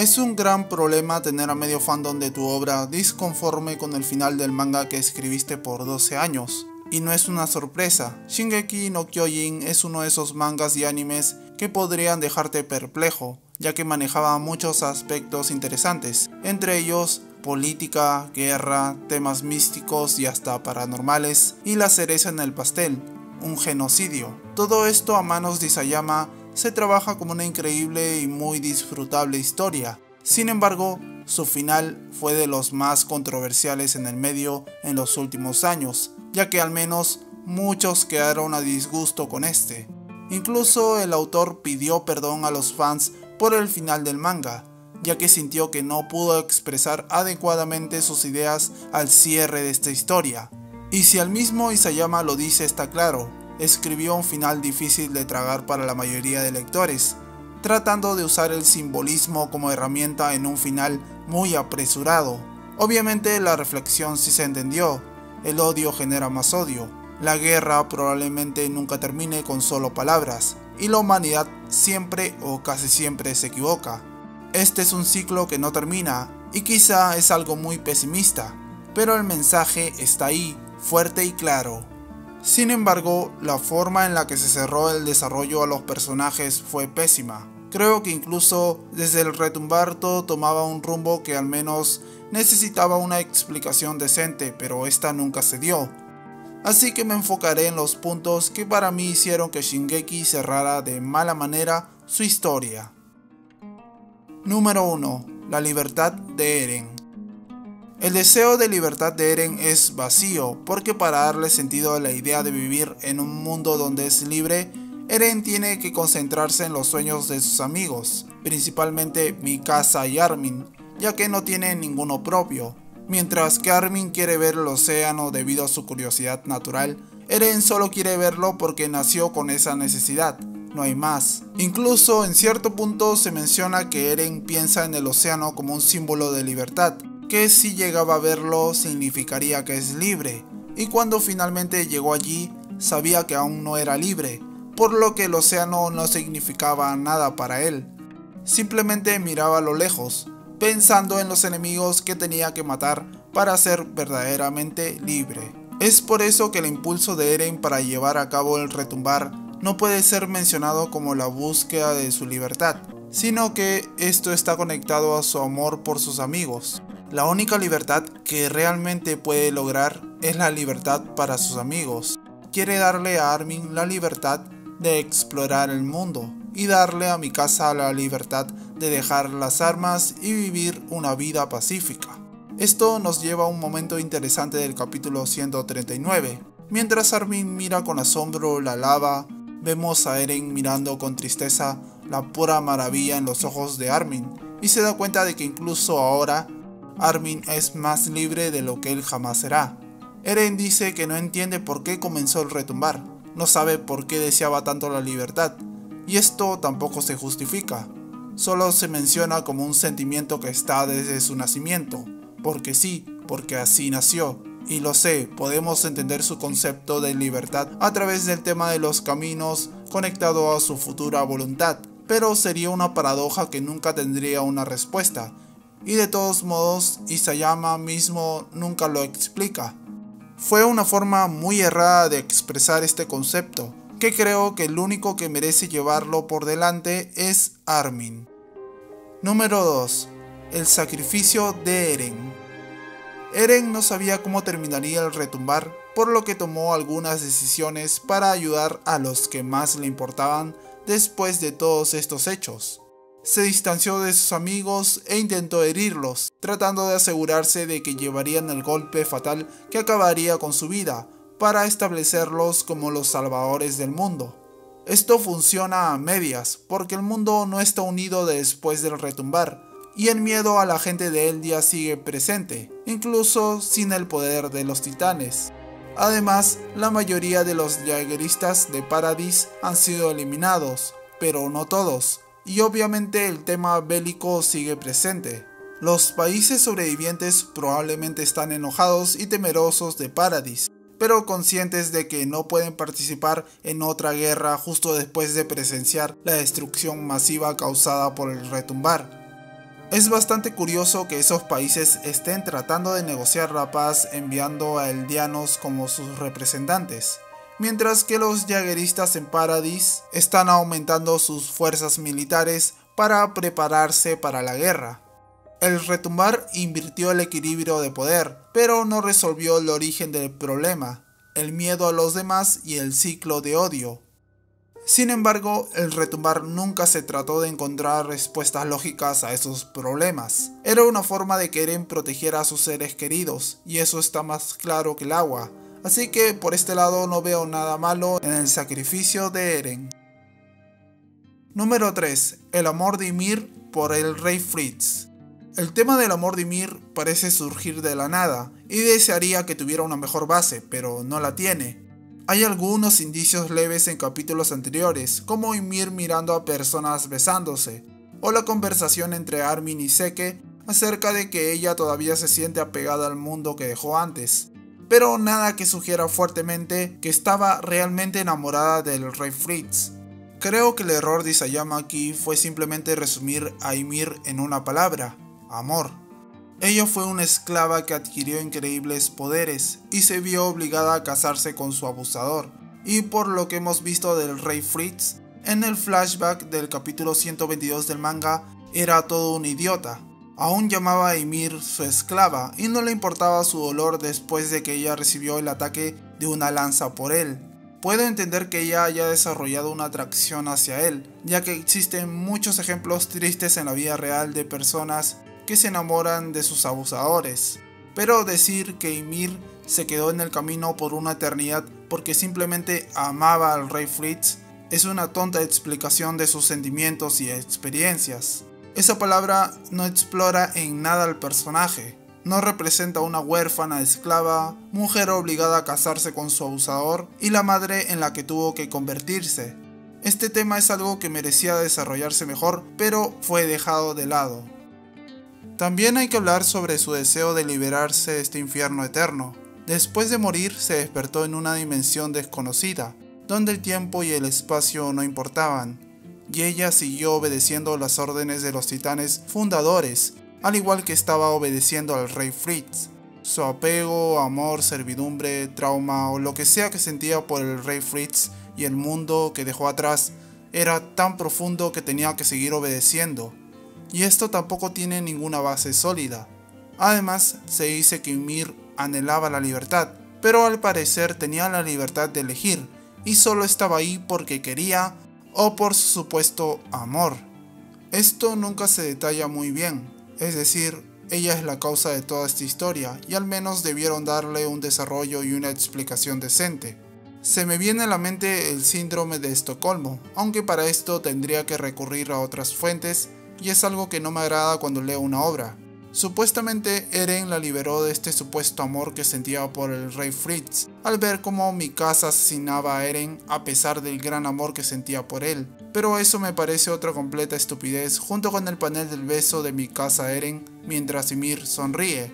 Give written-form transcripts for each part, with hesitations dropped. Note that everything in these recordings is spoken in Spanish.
Es un gran problema tener a medio fandom de tu obra disconforme con el final del manga que escribiste por 12 años. Y no es una sorpresa, Shingeki no Kyojin es uno de esos mangas y animes que podrían dejarte perplejo, ya que manejaba muchos aspectos interesantes, entre ellos política, guerra, temas místicos y hasta paranormales, y la cereza en el pastel, un genocidio. Todo esto a manos de Isayama se trabaja como una increíble y muy disfrutable historia. Sin embargo, su final fue de los más controversiales en el medio en los últimos años, ya que al menos muchos quedaron a disgusto con este. Incluso el autor pidió perdón a los fans por el final del manga, ya que sintió que no pudo expresar adecuadamente sus ideas al cierre de esta historia. Y si el mismo Isayama lo dice está claro, escribió un final difícil de tragar para la mayoría de lectores, tratando de usar el simbolismo como herramienta en un final muy apresurado. Obviamente la reflexión sí se entendió, el odio genera más odio, la guerra probablemente nunca termine con solo palabras, y la humanidad siempre o casi siempre se equivoca. Este es un ciclo que no termina, y quizá es algo muy pesimista, pero el mensaje está ahí, fuerte y claro. Sin embargo, la forma en la que se cerró el desarrollo a los personajes fue pésima. Creo que incluso desde el retumbar todo tomaba un rumbo que al menos necesitaba una explicación decente, pero esta nunca se dio. Así que me enfocaré en los puntos que para mí hicieron que Shingeki cerrara de mala manera su historia. Número 1. La libertad de Eren. El deseo de libertad de Eren es vacío, porque para darle sentido a la idea de vivir en un mundo donde es libre, Eren tiene que concentrarse en los sueños de sus amigos, principalmente Mikasa y Armin, ya que no tiene ninguno propio. Mientras que Armin quiere ver el océano debido a su curiosidad natural, Eren solo quiere verlo porque nació con esa necesidad, no hay más. Incluso en cierto punto se menciona que Eren piensa en el océano como un símbolo de libertad, que si llegaba a verlo significaría que es libre, y cuando finalmente llegó allí sabía que aún no era libre, por lo que el océano no significaba nada para él. Simplemente miraba a lo lejos, pensando en los enemigos que tenía que matar para ser verdaderamente libre. Es por eso que el impulso de Eren para llevar a cabo el retumbar no puede ser mencionado como la búsqueda de su libertad, sino que esto está conectado a su amor por sus amigos. La única libertad que realmente puede lograr es la libertad para sus amigos. Quiere darle a Armin la libertad de explorar el mundo y darle a Mikasa la libertad de dejar las armas y vivir una vida pacífica. Esto nos lleva a un momento interesante del capítulo 139. Mientras Armin mira con asombro la lava, vemos a Eren mirando con tristeza la pura maravilla en los ojos de Armin y se da cuenta de que incluso ahora Armin es más libre de lo que él jamás será. Eren dice que no entiende por qué comenzó el retumbar, no sabe por qué deseaba tanto la libertad, y esto tampoco se justifica, solo se menciona como un sentimiento que está desde su nacimiento, porque sí, porque así nació. Y lo sé, podemos entender su concepto de libertad a través del tema de los caminos conectado a su futura voluntad, pero sería una paradoja que nunca tendría una respuesta, y de todos modos Isayama mismo nunca lo explica. Fue una forma muy errada de expresar este concepto, que creo que el único que merece llevarlo por delante es Armin. Número 2. El sacrificio de Eren. Eren no sabía cómo terminaría el retumbar, por lo que tomó algunas decisiones para ayudar a los que más le importaban después de todos estos hechos. Se distanció de sus amigos e intentó herirlos, tratando de asegurarse de que llevarían el golpe fatal que acabaría con su vida, para establecerlos como los salvadores del mundo. Esto funciona a medias, porque el mundo no está unido después del retumbar, y el miedo a la gente de Eldia sigue presente, incluso sin el poder de los titanes. Además, la mayoría de los jaegeristas de Paradis han sido eliminados, pero no todos, y obviamente el tema bélico sigue presente. Los países sobrevivientes probablemente están enojados y temerosos de Paradis, pero conscientes de que no pueden participar en otra guerra justo después de presenciar la destrucción masiva causada por el retumbar. Es bastante curioso que esos países estén tratando de negociar la paz enviando a eldianos como sus representantes, mientras que los jaegeristas en Paradis están aumentando sus fuerzas militares para prepararse para la guerra. El retumbar invirtió el equilibrio de poder, pero no resolvió el origen del problema, el miedo a los demás y el ciclo de odio. Sin embargo, el retumbar nunca se trató de encontrar respuestas lógicas a esos problemas. Era una forma de que Eren protegiera a sus seres queridos, y eso está más claro que el agua. Así que por este lado no veo nada malo en el sacrificio de Eren. Número 3. El amor de Ymir por el rey Fritz. El tema del amor de Ymir parece surgir de la nada, y desearía que tuviera una mejor base, pero no la tiene. Hay algunos indicios leves en capítulos anteriores, como Ymir mirando a personas besándose, o la conversación entre Armin y Zeke acerca de que ella todavía se siente apegada al mundo que dejó antes, pero nada que sugiera fuertemente que estaba realmente enamorada del rey Fritz. Creo que el error de Isayama aquí fue simplemente resumir a Ymir en una palabra: amor. Ella fue una esclava que adquirió increíbles poderes y se vio obligada a casarse con su abusador, y por lo que hemos visto del rey Fritz, en el flashback del capítulo 122 del manga, era todo un idiota. Aún llamaba a Ymir su esclava y no le importaba su dolor después de que ella recibió el ataque de una lanza por él. Puedo entender que ella haya desarrollado una atracción hacia él, ya que existen muchos ejemplos tristes en la vida real de personas que se enamoran de sus abusadores, pero decir que Ymir se quedó en el camino por una eternidad porque simplemente amaba al rey Fritz es una tonta explicación de sus sentimientos y experiencias. Esa palabra no explora en nada al personaje, no representa una huérfana esclava, mujer obligada a casarse con su abusador y la madre en la que tuvo que convertirse. Este tema es algo que merecía desarrollarse mejor, pero fue dejado de lado. También hay que hablar sobre su deseo de liberarse de este infierno eterno. Después de morir se despertó en una dimensión desconocida, donde el tiempo y el espacio no importaban, y ella siguió obedeciendo las órdenes de los titanes fundadores, al igual que estaba obedeciendo al rey Fritz. Su apego, amor, servidumbre, trauma o lo que sea que sentía por el rey Fritz y el mundo que dejó atrás era tan profundo que tenía que seguir obedeciendo. Y esto tampoco tiene ninguna base sólida. Además, se dice que Ymir anhelaba la libertad, pero al parecer tenía la libertad de elegir, y solo estaba ahí porque quería o por su supuesto amor. Esto nunca se detalla muy bien, es decir, ella es la causa de toda esta historia, y al menos debieron darle un desarrollo y una explicación decente. Se me viene a la mente el síndrome de Estocolmo, aunque para esto tendría que recurrir a otras fuentes, y es algo que no me agrada cuando leo una obra. Supuestamente Eren la liberó de este supuesto amor que sentía por el rey Fritz, al ver cómo Mikasa asesinaba a Eren a pesar del gran amor que sentía por él, pero eso me parece otra completa estupidez junto con el panel del beso de Mikasa a Eren mientras Ymir sonríe.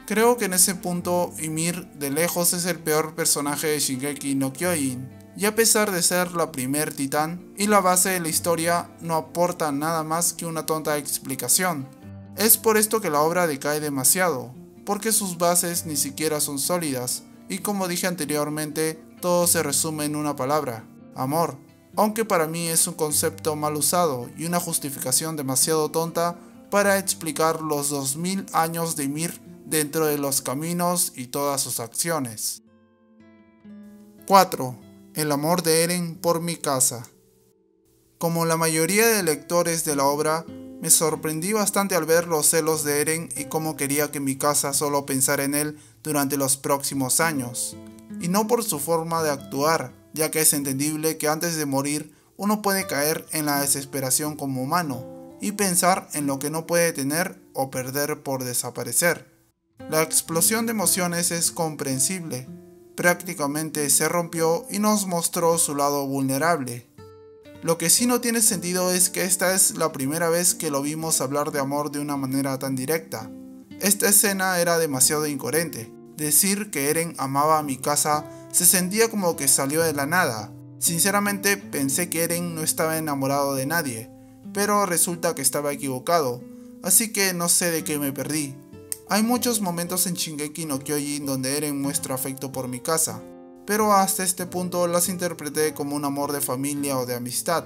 Creo que en ese punto Ymir de lejos es el peor personaje de Shingeki no Kyojin, y a pesar de ser la primer titán y la base de la historia, no aporta nada más que una tonta explicación. Es por esto que la obra decae demasiado, porque sus bases ni siquiera son sólidas, y como dije anteriormente, todo se resume en una palabra: amor. Aunque para mí es un concepto mal usado y una justificación demasiado tonta para explicar los 2000 años de Ymir dentro de los caminos y todas sus acciones. 4. El amor de Eren por Mikasa. Como la mayoría de lectores de la obra, me sorprendí bastante al ver los celos de Eren y cómo quería que Mikasa solo pensara en él durante los próximos años. Y no por su forma de actuar, ya que es entendible que antes de morir uno puede caer en la desesperación como humano y pensar en lo que no puede tener o perder por desaparecer. La explosión de emociones es comprensible. Prácticamente se rompió y nos mostró su lado vulnerable. Lo que sí no tiene sentido es que esta es la primera vez que lo vimos hablar de amor de una manera tan directa. Esta escena era demasiado incoherente. Decir que Eren amaba a Mikasa se sentía como que salió de la nada. Sinceramente pensé que Eren no estaba enamorado de nadie, pero resulta que estaba equivocado. así que no sé de qué me perdí. Hay muchos momentos en Shingeki no Kyojin donde Eren muestra afecto por Mikasa, pero hasta este punto las interpreté como un amor de familia o de amistad.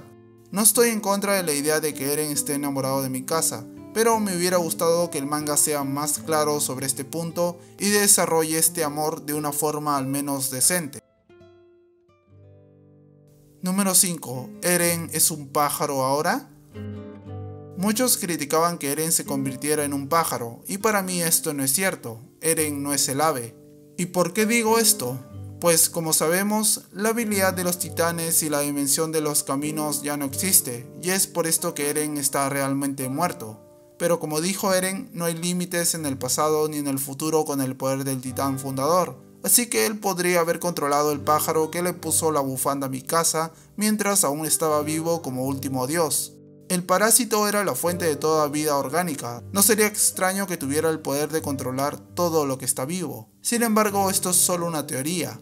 No estoy en contra de la idea de que Eren esté enamorado de Mikasa, pero me hubiera gustado que el manga sea más claro sobre este punto y desarrolle este amor de una forma al menos decente. Número 5. ¿Eren es un pájaro ahora? Muchos criticaban que Eren se convirtiera en un pájaro, y para mí esto no es cierto. Eren no es el ave. ¿Y por qué digo esto? Pues como sabemos, la habilidad de los titanes y la dimensión de los caminos ya no existe, y es por esto que Eren está realmente muerto. Pero como dijo Eren, no hay límites en el pasado ni en el futuro con el poder del titán fundador, así que él podría haber controlado el pájaro que le puso la bufanda a Mikasa mientras aún estaba vivo como último dios. El parásito era la fuente de toda vida orgánica, no sería extraño que tuviera el poder de controlar todo lo que está vivo. Sin embargo, esto es solo una teoría.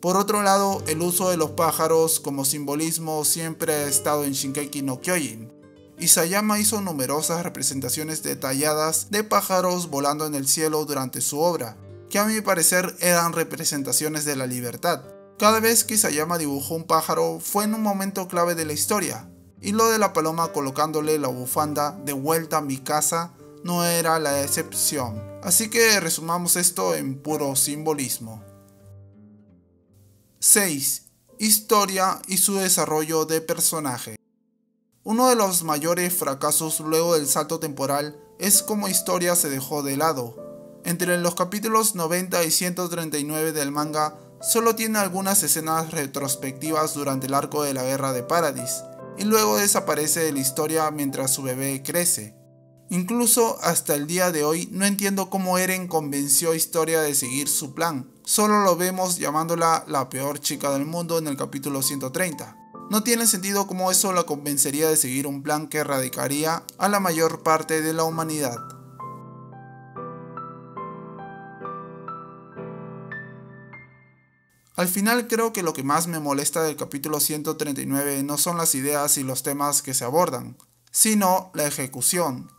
Por otro lado, el uso de los pájaros como simbolismo siempre ha estado en Shingeki no Kyojin. Isayama hizo numerosas representaciones detalladas de pájaros volando en el cielo durante su obra, que a mi parecer eran representaciones de la libertad. Cada vez que Isayama dibujó un pájaro fue en un momento clave de la historia, y lo de la paloma colocándole la bufanda de vuelta a Mikasa no era la excepción. Así que resumamos esto en puro simbolismo. 6. Historia y su desarrollo de personaje. Uno de los mayores fracasos luego del salto temporal es cómo historia se dejó de lado. Entre los capítulos 90 y 139 del manga, solo tiene algunas escenas retrospectivas durante el arco de la Guerra de Paradis, y luego desaparece de la historia mientras su bebé crece. Incluso hasta el día de hoy no entiendo cómo Eren convenció a Historia de seguir su plan. Solo lo vemos llamándola la peor chica del mundo en el capítulo 130. No tiene sentido cómo eso la convencería de seguir un plan que erradicaría a la mayor parte de la humanidad. Al final creo que lo que más me molesta del capítulo 139 no son las ideas y los temas que se abordan, sino la ejecución.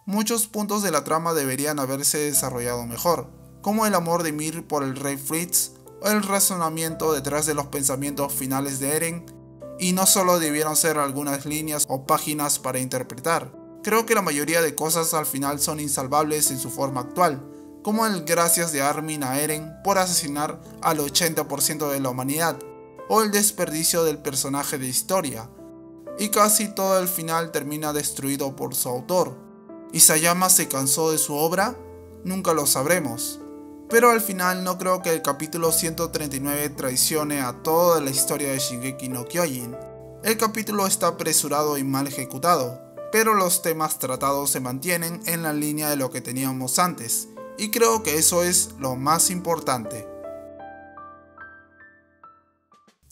Muchos puntos de la trama deberían haberse desarrollado mejor, como el amor de Mir por el rey Fritz o el razonamiento detrás de los pensamientos finales de Eren, y no solo debieron ser algunas líneas o páginas para interpretar. Creo que la mayoría de cosas al final son insalvables en su forma actual, como el gracias de Armin a Eren por asesinar al 80% de la humanidad, o el desperdicio del personaje de Historia, y casi todo el final termina destruido por su autor. ¿Isayama se cansó de su obra? Nunca lo sabremos, pero al final no creo que el capítulo 139 traicione a toda la historia de Shingeki no Kyojin. El capítulo está apresurado y mal ejecutado, pero los temas tratados se mantienen en la línea de lo que teníamos antes, y creo que eso es lo más importante.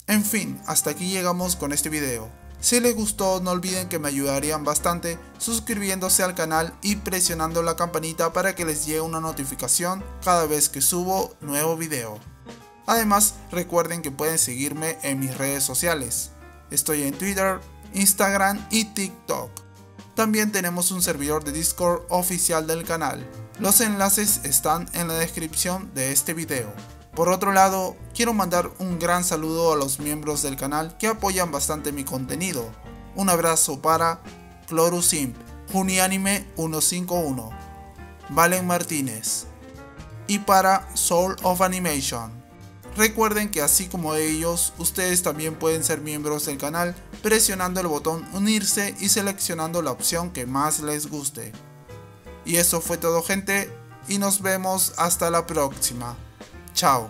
En fin, hasta aquí llegamos con este video. Si les gustó, no olviden que me ayudarían bastante suscribiéndose al canal y presionando la campanita para que les llegue una notificación cada vez que subo nuevo video. Además, recuerden que pueden seguirme en mis redes sociales. Estoy en Twitter, Instagram y TikTok. También tenemos un servidor de Discord oficial del canal. Los enlaces están en la descripción de este video. Por otro lado, quiero mandar un gran saludo a los miembros del canal que apoyan bastante mi contenido. Un abrazo para Clorusimp, Junianime 151, Valen Martínez y para Soul of Animation. Recuerden que así como ellos, ustedes también pueden ser miembros del canal presionando el botón unirse y seleccionando la opción que más les guste. Y eso fue todo, gente, y nos vemos hasta la próxima. Chao.